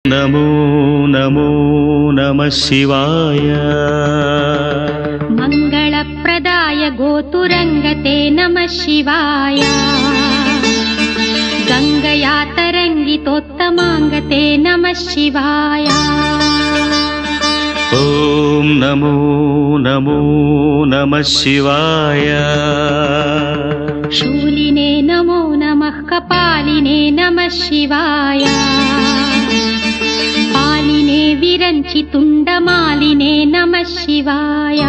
नमो नमो नमः शिवाय। मंगलप्रदाय गोतुरंगते नमः शिवाय। गंगया तरंगितोत्तमांगते नमः शिवाय। ओम नमो नमो नमः शिवाय। शूलिने नमो नमः कपालिने नमः शिवाय। पालिने विरंचि तुंडमालिने नमः शिवाय।